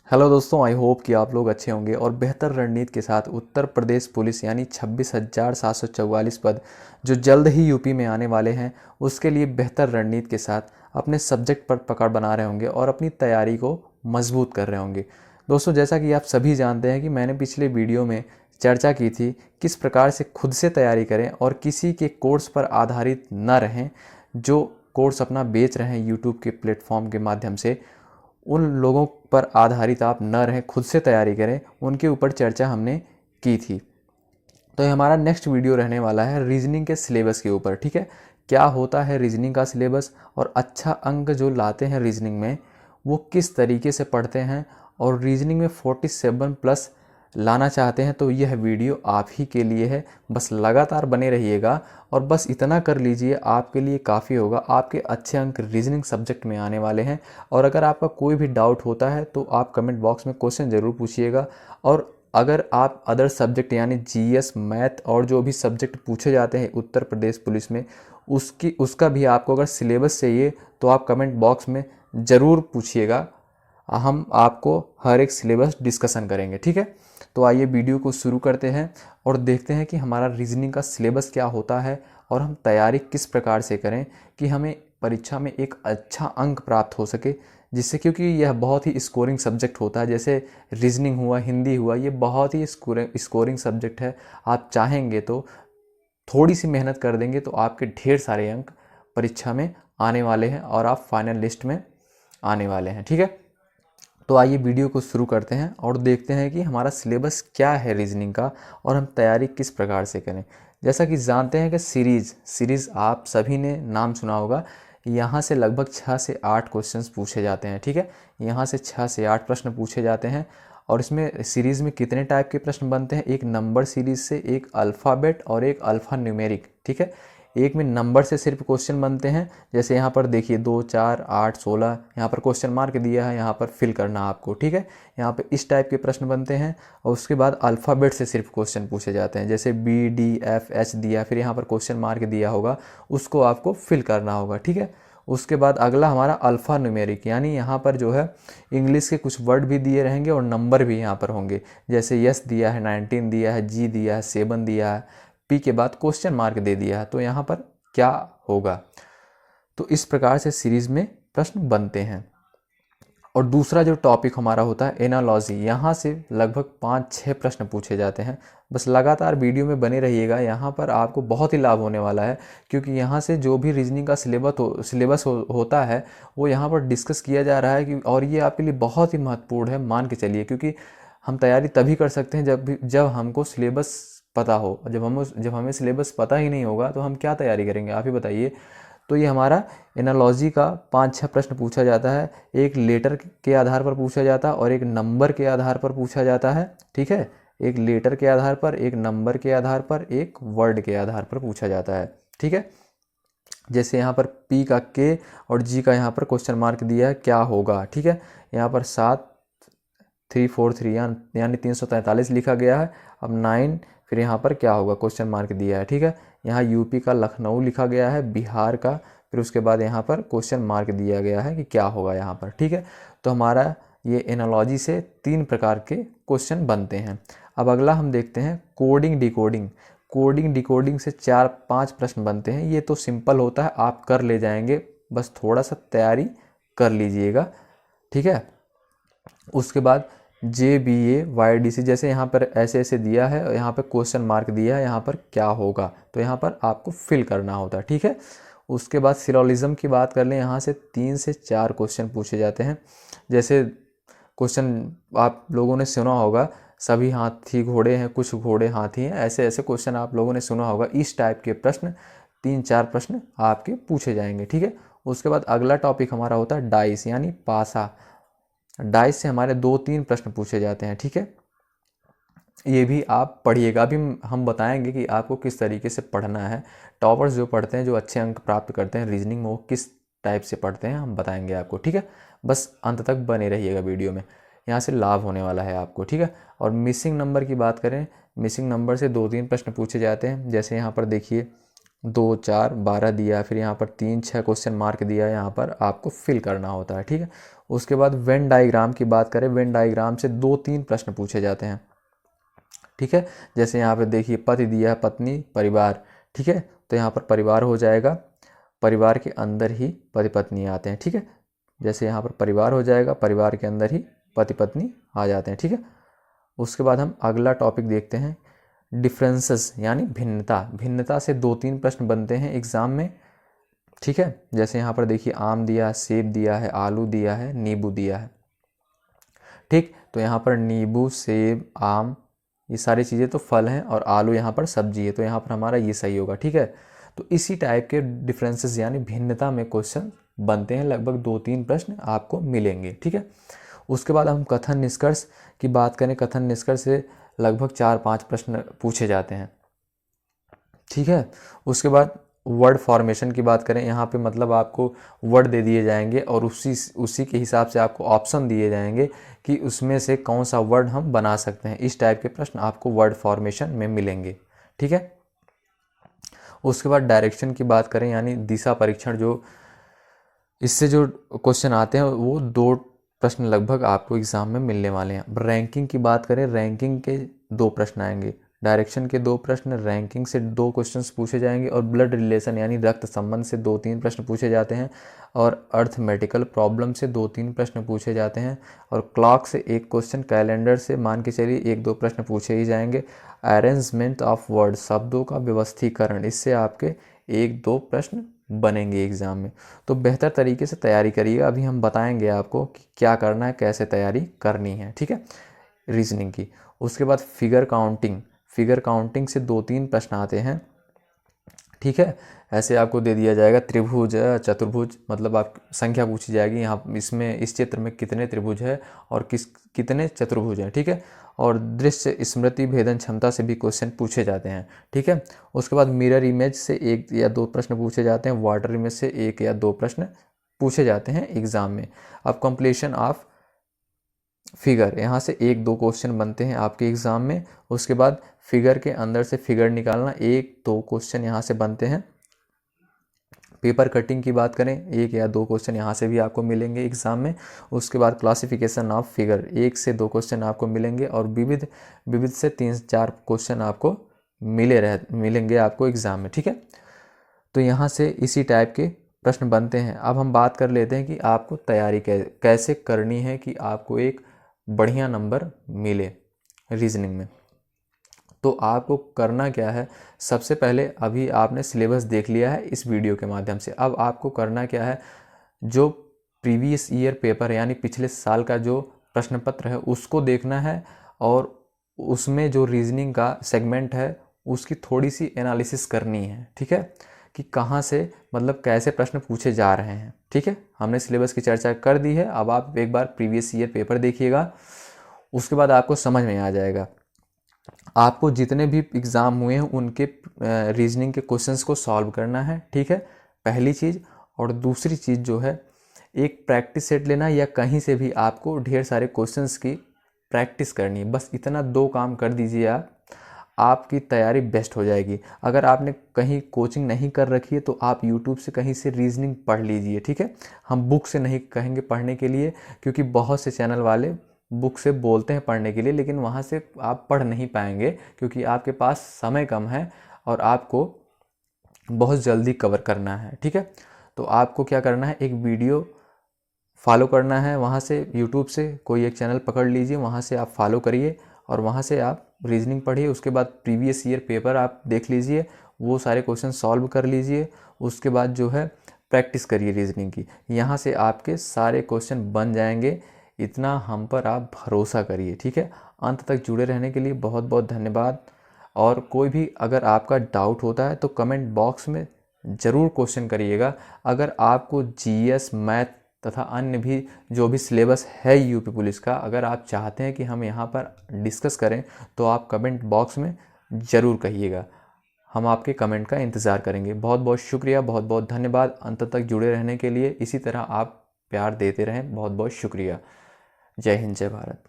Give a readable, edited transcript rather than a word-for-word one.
Hello दोस्तों, I hope कि आप लोग अच्छे होंगे और बेहतर रणनीति के साथ उत्तर प्रदेश पुलिस यानी 26,744 पद जो जल्द ही यूपी में आने वाले हैं, उसके लिए बेहतर रणनीति के साथ अपने सब्जेक्ट पर पकड़ बना रहे होंगे और अपनी तैयारी को मजबूत कर रहे होंगे। दोस्तों, जैसा कि आप सभी जानते हैं कि मैंने पिछले वीडियो में चर्चा की थी किस प्रकार से खुद से तैयारी करें और किसी के कोर्स पर आधारित न रहें। जो कोर्स अपना बेच रहे हैं यूट्यूब के प्लेटफॉर्म के माध्यम से, उन लोगों पर आधारित आप न रहें, खुद से तैयारी करें, उनके ऊपर चर्चा हमने की थी। तो ये हमारा नेक्स्ट वीडियो रहने वाला है रीजनिंग के सिलेबस के ऊपर। ठीक है, क्या होता है रीजनिंग का सिलेबस और अच्छा अंक जो लाते हैं रीजनिंग में वो किस तरीके से पढ़ते हैं, और रीजनिंग में 47 प्लस लाना चाहते हैं तो यह वीडियो आप ही के लिए है। बस लगातार बने रहिएगा और बस इतना कर लीजिए, आपके लिए काफ़ी होगा। आपके अच्छे अंक रीजनिंग सब्जेक्ट में आने वाले हैं। और अगर आपका कोई भी डाउट होता है तो आप कमेंट बॉक्स में क्वेश्चन ज़रूर पूछिएगा। और अगर आप अदर सब्जेक्ट यानी जीएस, मैथ और जो भी सब्जेक्ट पूछे जाते हैं उत्तर प्रदेश पुलिस में, उसका भी आपको अगर सिलेबस चाहिए तो आप कमेंट बॉक्स में ज़रूर पूछिएगा। हम आपको हर एक सिलेबस डिस्कशन करेंगे। ठीक है, तो आइए वीडियो को शुरू करते हैं और देखते हैं कि हमारा रीजनिंग का सिलेबस क्या होता है और हम तैयारी किस प्रकार से करें कि हमें परीक्षा में एक अच्छा अंक प्राप्त हो सके। जिससे, क्योंकि यह बहुत ही स्कोरिंग सब्जेक्ट होता है, जैसे रीजनिंग हुआ, हिंदी हुआ, ये बहुत ही स्कोरिंग सब्जेक्ट है। आप चाहेंगे तो थोड़ी सी मेहनत कर देंगे तो आपके ढेर सारे अंक परीक्षा में आने वाले हैं और आप फाइनल लिस्ट में आने वाले हैं। ठीक है, तो आइए वीडियो को शुरू करते हैं और देखते हैं कि हमारा सिलेबस क्या है रीजनिंग का और हम तैयारी किस प्रकार से करें। जैसा कि जानते हैं कि सीरीज़ आप सभी ने नाम सुना होगा। यहाँ से लगभग 6 से 8 क्वेश्चंस पूछे जाते हैं। ठीक है, यहाँ से 6 से 8 प्रश्न पूछे जाते हैं। और इसमें सीरीज़ में कितने टाइप के प्रश्न बनते हैं, एक नंबर सीरीज़ से, एक अल्फ़ाबेट और एक अल्फ़ा न्यूमेरिक। ठीक है, एक में नंबर से सिर्फ क्वेश्चन बनते हैं। जैसे यहाँ पर देखिए 2, 4, 8, 16, यहाँ पर क्वेश्चन मार्क दिया है, यहाँ पर फिल करना आपको। ठीक है, यहाँ पे इस टाइप के प्रश्न बनते हैं। और उसके बाद अल्फ़ाबेट से सिर्फ क्वेश्चन पूछे जाते हैं, जैसे बी, डी, एफ, एच दिया, फिर यहाँ पर क्वेश्चन मार्क दिया होगा, उसको आपको फिल करना होगा। ठीक है, उसके बाद अगला हमारा अल्फ़ा न्यूमेरिक, यानी यहाँ पर जो है इंग्लिश के कुछ वर्ड भी दिए रहेंगे और नंबर भी यहाँ पर होंगे। जैसे यस दिया है, 19 दिया है, जी दिया है, 7 दिया है, पी के बाद क्वेश्चन मार्क दे दिया है, तो यहाँ पर क्या होगा। तो इस प्रकार से सीरीज में प्रश्न बनते हैं। और दूसरा जो टॉपिक हमारा होता है एनालॉजी, यहाँ से लगभग 5-6 प्रश्न पूछे जाते हैं। बस लगातार वीडियो में बने रहिएगा, यहाँ पर आपको बहुत ही लाभ होने वाला है। क्योंकि यहाँ से जो भी रीजनिंग का सिलेबस होता है वो यहाँ पर डिस्कस किया जा रहा है कि, और ये आपके लिए बहुत ही महत्वपूर्ण है, मान के चलिए। क्योंकि हम तैयारी तभी कर सकते हैं जब हमको सिलेबस पता हो। जब हमें सिलेबस पता ही नहीं होगा तो हम क्या तैयारी करेंगे, आप ही बताइए। तो ये हमारा एनालॉजी का 5-6 प्रश्न पूछा जाता है। एक लेटर के आधार पर पूछा जाता है और एक नंबर के आधार पर पूछा जाता है। ठीक है, एक लेटर के आधार पर, एक नंबर के आधार पर, एक वर्ड के आधार पर पूछा जाता है। ठीक है, जैसे यहाँ पर पी का के और जी का यहाँ पर क्वेश्चन मार्क दिया है, क्या होगा। ठीक है, यहाँ पर 7343 यानी 343 लिखा गया है। अब 9, फिर यहाँ पर क्या होगा, क्वेश्चन मार्क दिया है। ठीक है, यहाँ यूपी का लखनऊ लिखा गया है, बिहार का, फिर उसके बाद यहाँ पर क्वेश्चन मार्क दिया गया है कि क्या होगा यहाँ पर। ठीक है, तो हमारा ये एनालॉजी से 3 प्रकार के क्वेश्चन बनते हैं। अब अगला हम देखते हैं कोडिंग डिकोडिंग। कोडिंग डिकोडिंग से 4-5 प्रश्न बनते हैं। ये तो सिंपल होता है, आप कर ले जाएंगे, बस थोड़ा सा तैयारी कर लीजिएगा। ठीक है, उसके बाद JBA YDC, जैसे यहाँ पर ऐसे ऐसे दिया है और यहाँ पर क्वेश्चन मार्क दिया है, यहाँ पर क्या होगा, तो यहाँ पर आपको फिल करना होता है। ठीक है, उसके बाद सिलोजिज्म की बात कर लें, यहाँ से 3 से 4 क्वेश्चन पूछे जाते हैं। जैसे क्वेश्चन आप लोगों ने सुना होगा, सभी हाथी घोड़े हैं, कुछ घोड़े हाथी हैं, ऐसे ऐसे क्वेश्चन आप लोगों ने सुना होगा। इस टाइप के प्रश्न 3-4 प्रश्न आपके पूछे जाएंगे। ठीक है, उसके बाद अगला टॉपिक हमारा होता है डाइस यानी पासा। डाइस से हमारे 2-3 प्रश्न पूछे जाते हैं। ठीक है, ये भी आप पढ़िएगा। अभी हम बताएंगे कि आपको किस तरीके से पढ़ना है। टॉपर्स जो पढ़ते हैं, जो अच्छे अंक प्राप्त करते हैं रीजनिंग में, वो किस टाइप से पढ़ते हैं हम बताएंगे आपको। ठीक है, बस अंत तक बने रहिएगा वीडियो में, यहाँ से लाभ होने वाला है आपको। ठीक है, और मिसिंग नंबर की बात करें, मिसिंग नंबर से 2-3 प्रश्न पूछे जाते हैं। जैसे यहाँ पर देखिए 2, 4, 12 दिया, फिर यहाँ पर 3-6 क्वेश्चन मार्क दिया है, यहाँ पर आपको फिल करना होता है। ठीक है, उसके बाद वेन डायग्राम की बात करें, वेन डायग्राम से 2-3 प्रश्न पूछे जाते हैं, ठीक है। जैसे यहाँ पे देखिए पति दिया है, पत्नी, परिवार, ठीक है, तो यहाँ पर परिवार हो जाएगा, परिवार के अंदर ही पति पत्नी आते हैं, ठीक है। जैसे यहाँ पर परिवार हो जाएगा, परिवार के अंदर ही पति पत्नी आ जाते हैं, ठीक है। उसके बाद हम अगला टॉपिक देखते हैं, डिफरेंसेस यानी भिन्नता। भिन्नता से 2-3 प्रश्न बनते हैं एग्जाम में, ठीक है। जैसे यहाँ पर देखिए आम दिया है, सेब दिया है, आलू दिया है, नींबू दिया है, ठीक। तो यहाँ पर नींबू, सेब, आम, ये सारी चीज़ें तो फल हैं और आलू यहाँ पर सब्जी है, तो यहाँ पर हमारा ये सही होगा, ठीक है। तो इसी टाइप के डिफरेंसेस यानी भिन्नता में क्वेश्चन बनते हैं, लगभग 2-3 प्रश्न आपको मिलेंगे, ठीक है। उसके बाद हम कथन निष्कर्ष की बात करें, कथन निष्कर्ष से लगभग 4-5 प्रश्न पूछे जाते हैं, ठीक है। उसके बाद वर्ड फॉर्मेशन की बात करें, यहाँ पे मतलब आपको वर्ड दे दिए जाएंगे और उसी के हिसाब से आपको ऑप्शन दिए जाएंगे कि उसमें से कौन सा वर्ड हम बना सकते हैं। इस टाइप के प्रश्न आपको वर्ड फॉर्मेशन में मिलेंगे, ठीक है। उसके बाद डायरेक्शन की बात करें यानी दिशा परीक्षण, जो इससे जो क्वेश्चन आते हैं वो 2 प्रश्न लगभग आपको एग्जाम में मिलने वाले हैं। रैंकिंग की बात करें, रैंकिंग के 2 प्रश्न आएंगे, डायरेक्शन के 2 प्रश्न, रैंकिंग से 2 क्वेश्चंस पूछे जाएंगे और ब्लड रिलेशन यानी रक्त संबंध से 2-3 प्रश्न पूछे जाते हैं और अर्थमेटिकल प्रॉब्लम से 2-3 प्रश्न पूछे जाते हैं और क्लॉक से 1 क्वेश्चन, कैलेंडर से मान के चलिए 1-2 प्रश्न पूछे ही जाएंगे। अरेंजमेंट ऑफ वर्ड, शब्दों का व्यवस्थीकरण, इससे आपके 1-2 प्रश्न बनेंगे एग्ज़ाम में। तो बेहतर तरीके से तैयारी करिएगा, अभी हम बताएंगे आपको कि क्या करना है, कैसे तैयारी करनी है, ठीक है, रीजनिंग की। उसके बाद फिगर काउंटिंग, फिगर काउंटिंग से 2-3 प्रश्न आते हैं, ठीक है। ऐसे आपको दे दिया जाएगा त्रिभुज, चतुर्भुज, मतलब आप संख्या पूछी जाएगी यहाँ इसमें, इस चित्र में कितने त्रिभुज है और कितने चतुर्भुज हैं, ठीक है। और दृश्य स्मृति भेदन क्षमता से भी क्वेश्चन पूछे जाते हैं, ठीक है। उसके बाद मिरर इमेज से 1 या 2 प्रश्न पूछे जाते हैं, वाटर इमेज से 1 या 2 प्रश्न पूछे जाते हैं एग्जाम में। अब कंप्लीशन ऑफ फिगर, यहाँ से 1-2 क्वेश्चन बनते हैं आपके एग्जाम में। उसके बाद फिगर के अंदर से फिगर निकालना, 1-2 क्वेश्चन यहाँ से बनते हैं। पेपर कटिंग की बात करें, 1 या 2 क्वेश्चन यहाँ से भी आपको मिलेंगे एग्जाम में। उसके बाद क्लासिफिकेशन ऑफ फिगर, 1 से 2 क्वेश्चन आपको मिलेंगे और विविध से 3-4 क्वेश्चन आपको मिलेंगे आपको एग्जाम में, ठीक है। तो यहाँ से इसी टाइप के प्रश्न बनते हैं। अब हम बात कर लेते हैं कि आपको तैयारी कैसे करनी है कि आपको एक बढ़िया नंबर मिले रीजनिंग में। तो आपको करना क्या है, सबसे पहले अभी आपने सिलेबस देख लिया है इस वीडियो के माध्यम से। अब आपको करना क्या है, जो प्रीवियस ईयर पेपर यानी पिछले साल का जो प्रश्न पत्र है उसको देखना है और उसमें जो रीजनिंग का सेगमेंट है उसकी थोड़ी सी एनालिसिस करनी है, ठीक है, कि कहाँ से मतलब कैसे प्रश्न पूछे जा रहे हैं, ठीक है। हमने सिलेबस की चर्चा कर दी है, अब आप एक बार प्रीवियस ईयर पेपर देखिएगा, उसके बाद आपको समझ में आ जाएगा। आपको जितने भी एग्ज़ाम हुए हैं उनके रीजनिंग के क्वेश्चंस को सॉल्व करना है, ठीक है, पहली चीज़। और दूसरी चीज़ जो है, एक प्रैक्टिस सेट लेना या कहीं से भी आपको ढेर सारे क्वेश्चंस की प्रैक्टिस करनी है। बस इतना 2 काम कर दीजिए आप, आपकी तैयारी बेस्ट हो जाएगी। अगर आपने कहीं कोचिंग नहीं कर रखी है तो आप यूट्यूब से कहीं से रीजनिंग पढ़ लीजिए, ठीक है। हम बुक से नहीं कहेंगे पढ़ने के लिए, क्योंकि बहुत से चैनल वाले बुक से बोलते हैं पढ़ने के लिए, लेकिन वहाँ से आप पढ़ नहीं पाएंगे क्योंकि आपके पास समय कम है और आपको बहुत जल्दी कवर करना है, ठीक है। तो आपको क्या करना है, एक वीडियो फॉलो करना है, वहाँ से यूट्यूब से कोई एक चैनल पकड़ लीजिए, वहाँ से आप फॉलो करिए और वहाँ से आप रीजनिंग पढ़िए। उसके बाद प्रीवियस ईयर पेपर आप देख लीजिए, वो सारे क्वेश्चन सॉल्व कर लीजिए। उसके बाद जो है प्रैक्टिस करिए रीजनिंग की, यहाँ से आपके सारे क्वेश्चन बन जाएंगे। इतना हम पर आप भरोसा करिए, ठीक है। अंत तक जुड़े रहने के लिए बहुत बहुत धन्यवाद। और कोई भी अगर आपका डाउट होता है तो कमेंट बॉक्स में ज़रूर क्वेश्चन करिएगा। अगर आपको जीएस, मैथ तथा अन्य भी जो भी सिलेबस है यूपी पुलिस का, अगर आप चाहते हैं कि हम यहाँ पर डिस्कस करें तो आप कमेंट बॉक्स में ज़रूर कहिएगा, हम आपके कमेंट का इंतज़ार करेंगे। बहुत बहुत शुक्रिया, बहुत बहुत धन्यवाद अंत तक जुड़े रहने के लिए। इसी तरह आप प्यार देते रहें, बहुत बहुत शुक्रिया। जय हिंद, जय भारत।